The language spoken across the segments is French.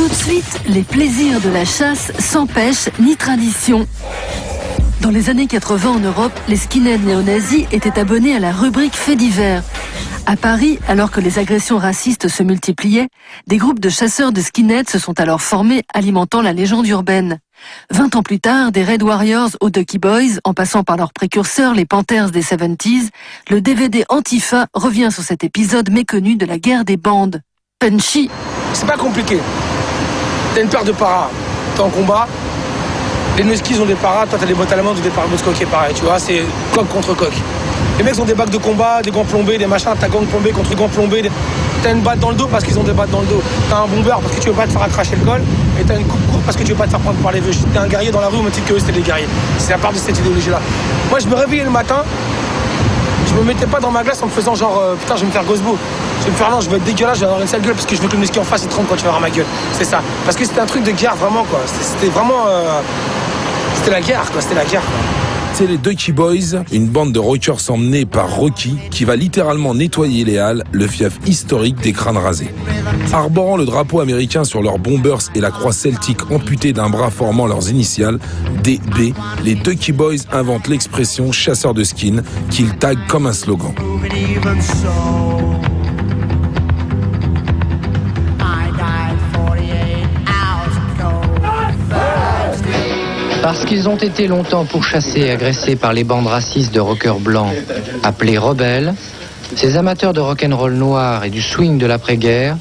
Tout de suite, les plaisirs de la chasse sans pêche ni tradition. Dans les années 80 en Europe, les skinheads néo-nazis étaient abonnés à la rubrique faits divers. À Paris, alors que les agressions racistes se multipliaient, des groupes de chasseurs de skinheads se sont alors formés, alimentant la légende urbaine. 20 ans plus tard, des Red Warriors aux Ducky Boys, en passant par leurs précurseurs, les Panthers des 70s, le DVD Antifa revient sur cet épisode méconnu de la guerre des bandes. Punchy. C'est pas compliqué. T'as une paire de paras, t'es en combat. Les Nuskies ont des paras, toi t'as des bottes allemandes ou des paras qui est pareil, tu vois, c'est coq contre coq. Les mecs ont des bacs de combat, des gants plombés, des machins, t'as gants plombés contre gants plombés, t'as une batte dans le dos parce qu'ils ont des battes dans le dos, t'as un bomber parce que tu veux pas te faire accracher le col, et t'as une coupe courte parce que tu veux pas te faire prendre par les vœux. T'es un guerrier dans la rue au même titre que eux, c'était des guerriers. C'est à part de cette idéologie-là. Moi je me réveillais le matin, je me mettais pas dans ma glace en me faisant genre putain je vais me faire gosbo. Je vais me faire non, je vais être dégueulasse, je vais avoir une sale gueule parce que je veux que le Nusky en face il tremble quand tu vas voir ma gueule. C'est ça. Parce que c'était un truc de guerre vraiment quoi. C'était vraiment. C'était la guerre quoi, c'était la guerre quoi. C'est les Ducky Boys, une bande de rockers emmenés par Rocky qui va littéralement nettoyer les halles, le fief historique des crânes rasés. Arborant le drapeau américain sur leurs bombers et la croix celtique amputée d'un bras formant leurs initiales, DB, les Ducky Boys inventent l'expression chasseur de skin qu'ils taguent comme un slogan. Parce qu'ils ont été longtemps pourchassés et agressés par les bandes racistes de rockers blancs, appelés rebelles, ces amateurs de rock'n'roll noir et du swing de l'après-guerre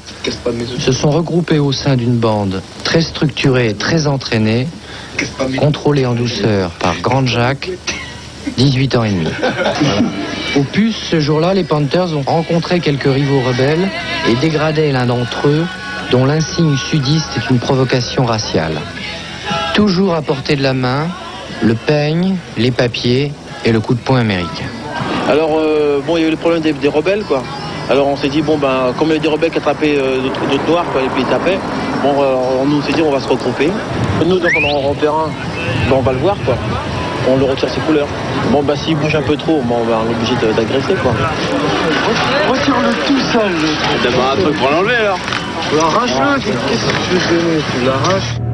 se sont regroupés au sein d'une bande très structurée et très entraînée, contrôlée en douceur par Grand Jack, 18 ans et demi. Au puce, ce jour-là, les Panthers ont rencontré quelques rivaux rebelles et dégradaient l'un d'entre eux, dont l'insigne sudiste est une provocation raciale. Toujours à portée de la main, le peigne, les papiers et le coup de poing américain. Alors, il y a eu le problème des rebelles, quoi. Alors on s'est dit, comme il y a des rebelles qui attrapaient d'autres noirs, quoi, et puis ils tapaient, on s'est dit, on va se regrouper. Nous, donc, on en repère un, on va le voir, quoi. On le retire ses couleurs. S'il bouge un peu trop, on est obligé d'agresser, quoi. Retire-le tout seul. D'abord un truc pour l'enlever, alors. L'arrache-le, qu'est-ce que tu veux donner? Tu l'arraches.